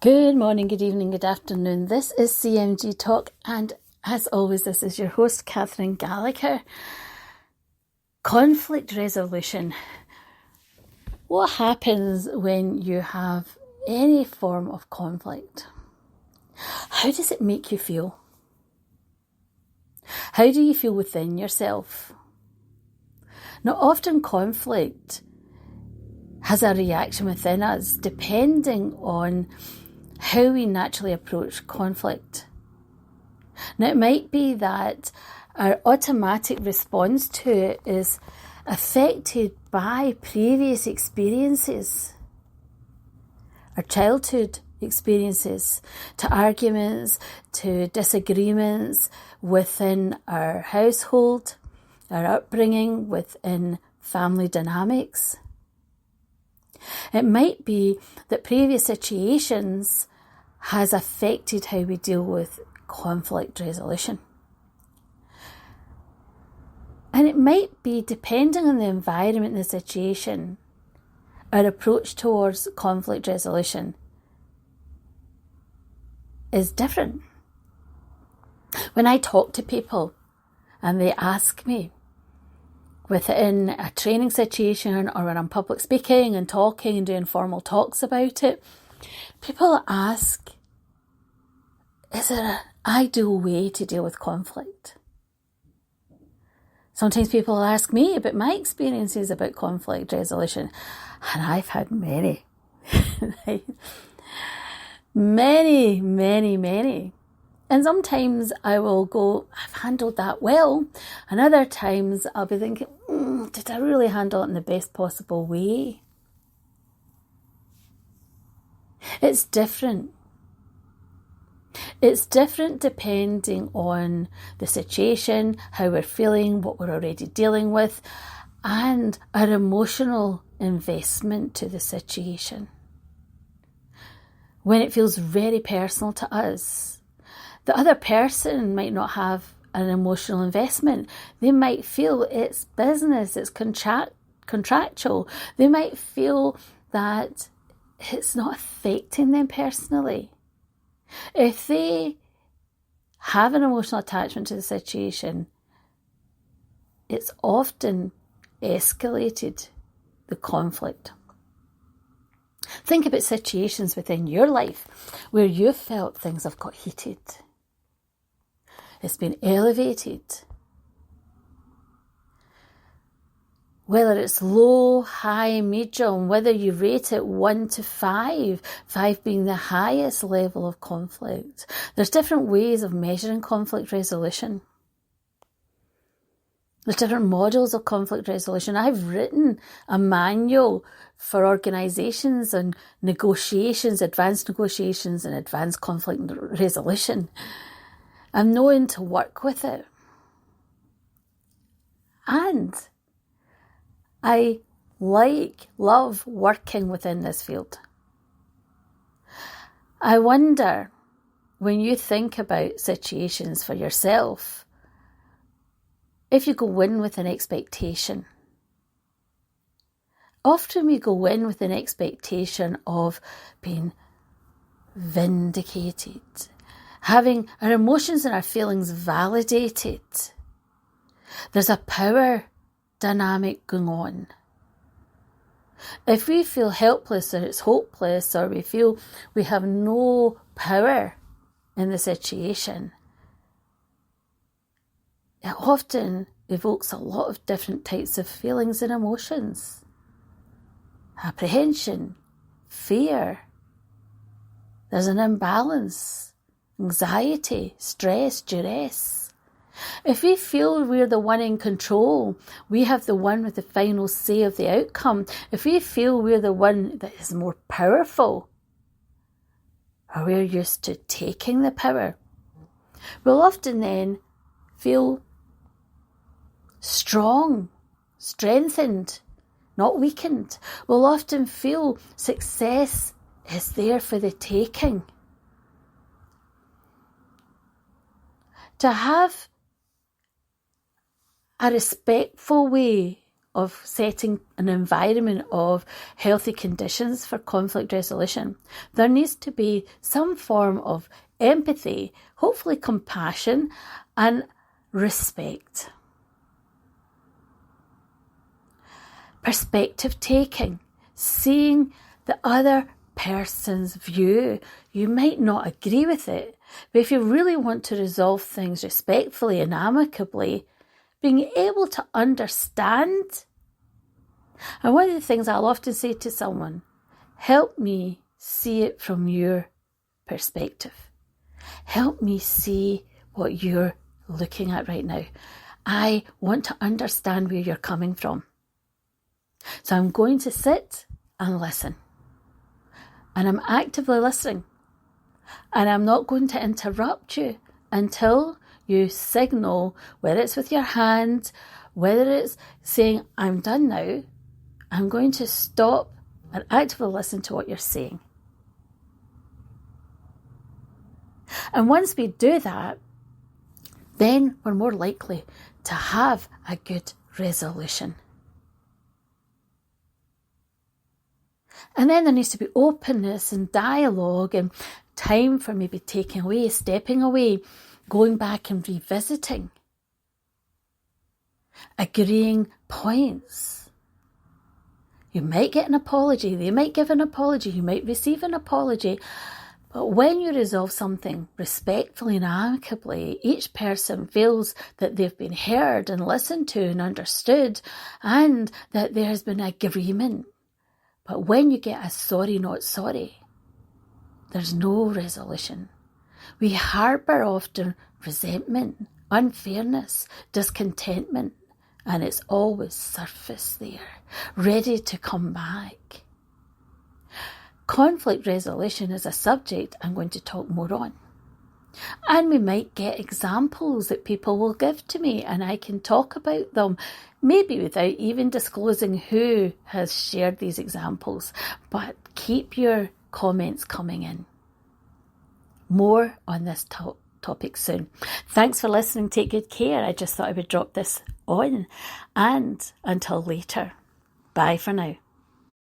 Good morning, good evening, good afternoon. This is CMG Talk, and as always, this is your host, Catherine Gallagher. Conflict resolution. What happens when you have any form of conflict? How does it make you feel? How do you feel within yourself? Now, often conflict has a reaction within us depending on how we naturally approach conflict. Now, it might be that our automatic response to it is affected by previous experiences, our childhood experiences, to arguments, to disagreements within our household, our upbringing within family dynamics. It might be that previous situations has affected how we deal with conflict resolution. And it might be, depending on the environment and the situation, our approach towards conflict resolution is different. When I talk to people and they ask me, within a training situation or when I'm public speaking and talking and doing formal talks about it, people ask, is there an ideal way to deal with conflict? Sometimes people ask me about my experiences about conflict resolution, and I've had many. many. And sometimes I will go, I've handled that well. And other times I'll be thinking, did I really handle it in the best possible way? It's different. It's different depending on the situation, how we're feeling, what we're already dealing with, and our emotional investment to the situation. When it feels very personal to us, the other person might not have an emotional investment. They might feel it's business, it's contractual. They might feel that it's not affecting them personally. If they have an emotional attachment to the situation, it's often escalated the conflict. Think about situations within your life where you felt things have got heated. It's been elevated. Whether it's low, high, medium, whether you rate it 1 to 5, 5 being the highest level of conflict. There's different ways of measuring conflict resolution. There's different models of conflict resolution. I've written a manual for organisations on negotiations, advanced negotiations and advanced conflict resolution. I'm known to work with it. And I love working within this field. I wonder, when you think about situations for yourself, if you go in with an expectation. Often we go in with an expectation of being vindicated, having our emotions and our feelings validated. There's a power dynamic going on. If we feel helpless or it's hopeless, or we feel we have no power in the situation, it often evokes a lot of different types of feelings and emotions. Apprehension, fear. There's an imbalance, anxiety, stress, duress. If we feel we're the one in control, we have the one with the final say of the outcome. If we feel we're the one that is more powerful, or we're used to taking the power, we'll often then feel strong, strengthened, not weakened. We'll often feel success is there for the taking. To have a respectful way of setting an environment of healthy conditions for conflict resolution, there needs to be some form of empathy, hopefully compassion and respect. Perspective taking, seeing the other person's view. You might not agree with it, but if you really want to resolve things respectfully and amicably, being able to understand. And one of the things I'll often say to someone, help me see it from your perspective. Help me see what you're looking at right now. I want to understand where you're coming from. So I'm going to sit and listen. And I'm actively listening. And I'm not going to interrupt you until you signal, whether it's with your hand, whether it's saying, I'm done now, I'm going to stop and actively listen to what you're saying. And once we do that, then we're more likely to have a good resolution. And then there needs to be openness and dialogue and time for maybe taking away, stepping away, going back and revisiting, agreeing points. You might get an apology, they might give an apology, you might receive an apology, but when you resolve something respectfully and amicably, each person feels that they've been heard and listened to and understood, and that there has been agreement. But when you get a sorry, not sorry, there's no resolution. We harbour often resentment, unfairness, discontentment, and it's always surface there, ready to come back. Conflict resolution is a subject I'm going to talk more on. And we might get examples that people will give to me and I can talk about them, maybe without even disclosing who has shared these examples. But keep your comments coming in. More on this topic soon. Thanks for listening. Take good care. I just thought I would drop this on. And until later, bye for now.